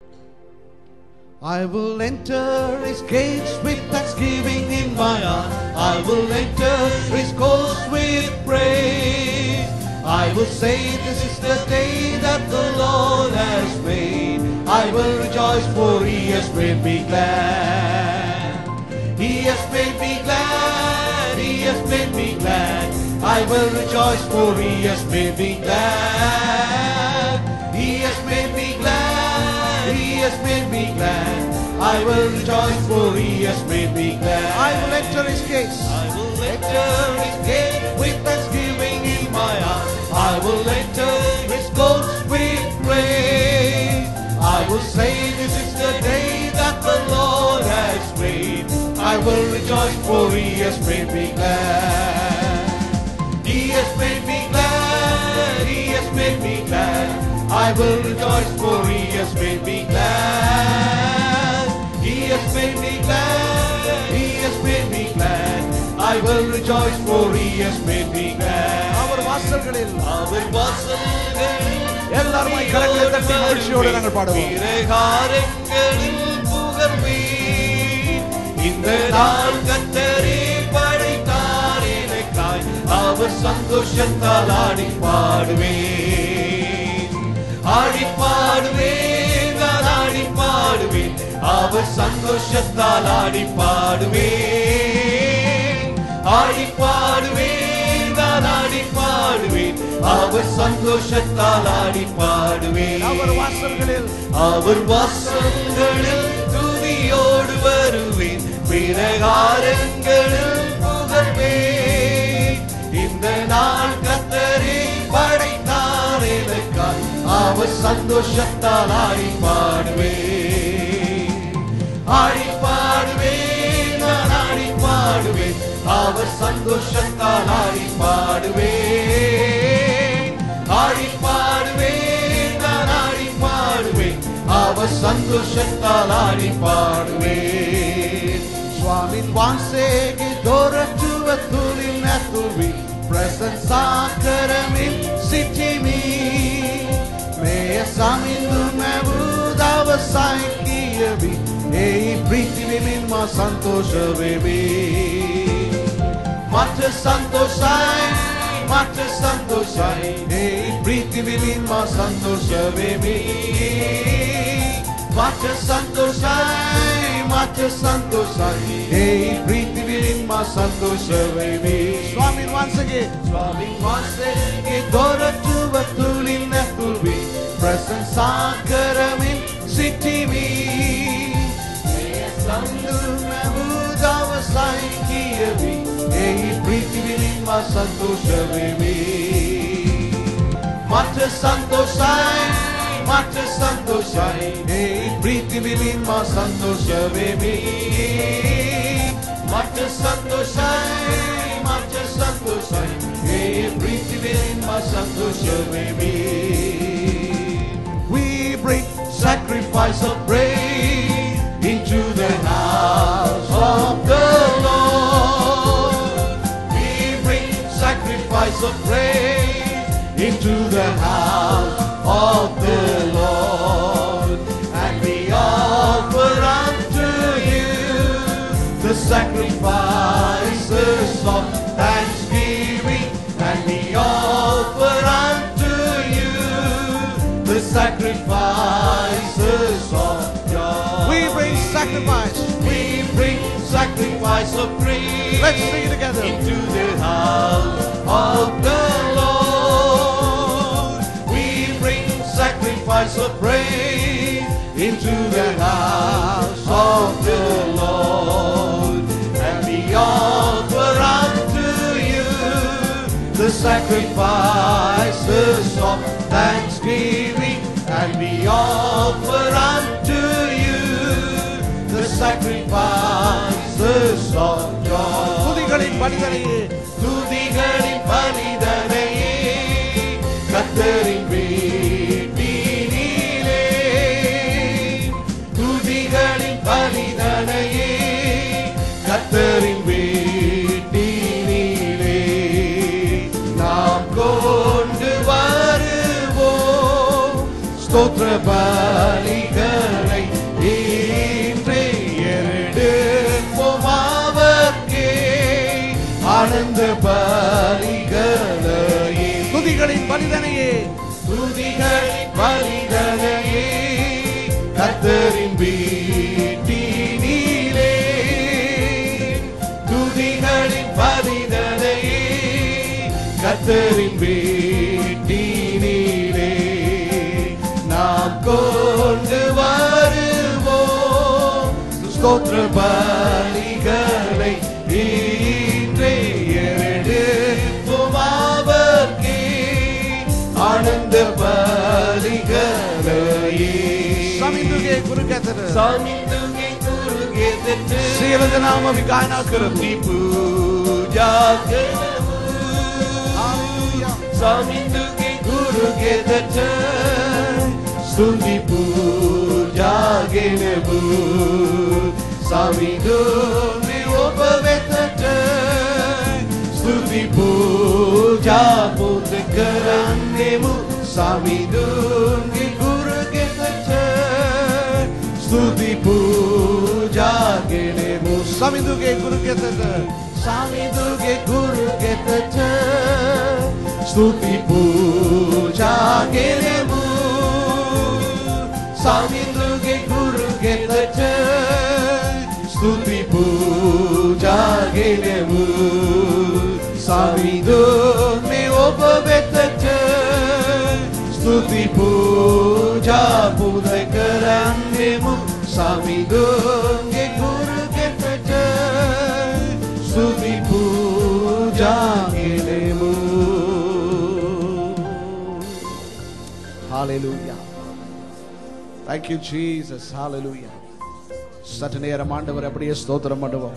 I will enter his gates with thanksgiving in my heart. I will enter his courts with praise. I will say, this is the day that the Lord has made. I will rejoice, for he has made me glad. He has made me glad. He has made me glad. I will rejoice, for he has made me glad. He has made me glad. He has made me glad. I will rejoice, for he has made me glad. I will enter his gates. I will enter his gates with thanksgiving in my heart. I will enter his courts with praise. I will say, this is the day that the Lord has made. I will rejoice, for he has made me glad. He has made me glad. He has made me glad. I will rejoice, for he has made me glad. He has made me glad. He has made me glad. I will rejoice, for he has made me glad. அவர் வாசல்களில் எல்லாரும் கரங்களை தட்டி மகிழ்ச்சியோடு நாங்கள் பாடுவோம். பிரகாரங்களில் புகழ்வேன். இந்த நாள் கர்த்தரே படைத்தார் எனக்காய். அவர் சந்தோஷத்தால் ஆடி பாடுவேன். ஆடி பாடுவேன். நான் ஆடி பாடுவேன். அவர் சந்தோஷத்தால் ஆடி பாடுவேன். ஆடி பாடுவேன். நான் ஆடி பாடுவேன். அவர் சந்தோஷத்தால் ஆடி பாடுவேன். அவர் வாசல்களில் துதியோடு வருவேன். பிரகாரங்களில் புகழ்வேன். இந்த நாள் கர்த்தரே படைத்தார் எனக்காய். அவர் சந்தோஷத்தால் ஆடி பாடுவேன். ஆடி பாடுவேன். நான் ஆடி பாடுவேன். அவர் சந்தோஷத்தால் ஆடி பாடுவேன். ஆடி பாடுவேன். நான் ஆடி பாடுவேன். அவர் சந்தோஷத்தால் ஆடி பாடுவேன். சுவாமின் வாசேகி தோரட்டுவ துளில் நத்துவி presence saakaramil sitimi meya samindu mavudava saikiyavi ei prithvi min ma santoshave mata santoshai ei prithvi min ma santoshave mata santoshai ei prithvi min ma santoshave Swamin once again doratuva tulin natulvi presence saakaramil sitimi meya sandu mavudava saikiyavi ei prithvi min ma santoshave mata santoshai ei prithvi min ma santoshave mata santoshai ei prithvi min ma santoshave we bring sacrifice of praise into the house of the Lord. We bring sacrifice of praise into the house of the Lord, and we offer unto you the sacrifices of thanksgiving, and we offer unto you the sacrifices of joy. We bring sacrifice of praise. Let's sing it together. Into the house of the Lord. We bring sacrifice of praise into the house of the Lord, and we offer unto you the sacrifices of thanksgiving, and we offer unto you the sacrifices of joy. துதிகளின் பலிதனையே கர்த்தரின் வீட்டினிலே, துதிகளின் பலிதனையே கர்த்தரின் வீட்டினிலே நாம் கொண்டு வருவோம் ஸ்தோத்திர பலிகள் கர்த்தரின் வீட்டினிலே துதிகளின் பரிதனையே கர்த்தரின் வீட்டினிலே நாம் கொண்டு வருவோம் ஸ்தோத்திர பலிகளை இன்றே எடுப்போம் அவர்க்கே ஆனந்த பலிகளையே සමිඳුගේ ගුරු ගැතට සමිඳුගේ ගුරු ගෙදරට සියලු දෙනාම අපි ගායනා කරමු. පූජා කරමු. හාලෙලූයා. සමිඳුගේ ගුරු ගෙදරට ස්තුති පූජා ගෙනමු. සමිඳුනේ ඔබ වෙතට ස්තුති පූජා පුද කරන්නෙමු. සමිඳුන්ගේ ගුරු ගෙදරට ස්තුති පූජා ගෙනමු. සමිඳුගේ ගුරු ගැතට සමිඳුගේ ගුරු ගෙදරට ස්තුති පූජා ගෙනමු. සමිඳුගේ ගුරු ගෙදරට ස්තුති පූජා ගෙනමු. සමිඳුනේ ඔබ වෙතට ස්තුති පූජා පුද කරන්නෙමු. සමිඳුන්ගේ ගුරු ගෙදරට ස්තුති පූජා ගෙනමු. Hallelujah. Thank you Jesus. Hallelujah. சற்று நேரம் ஆண்டவர் அப்படியே ஸ்தோத்திரம் பண்ணுவோம்.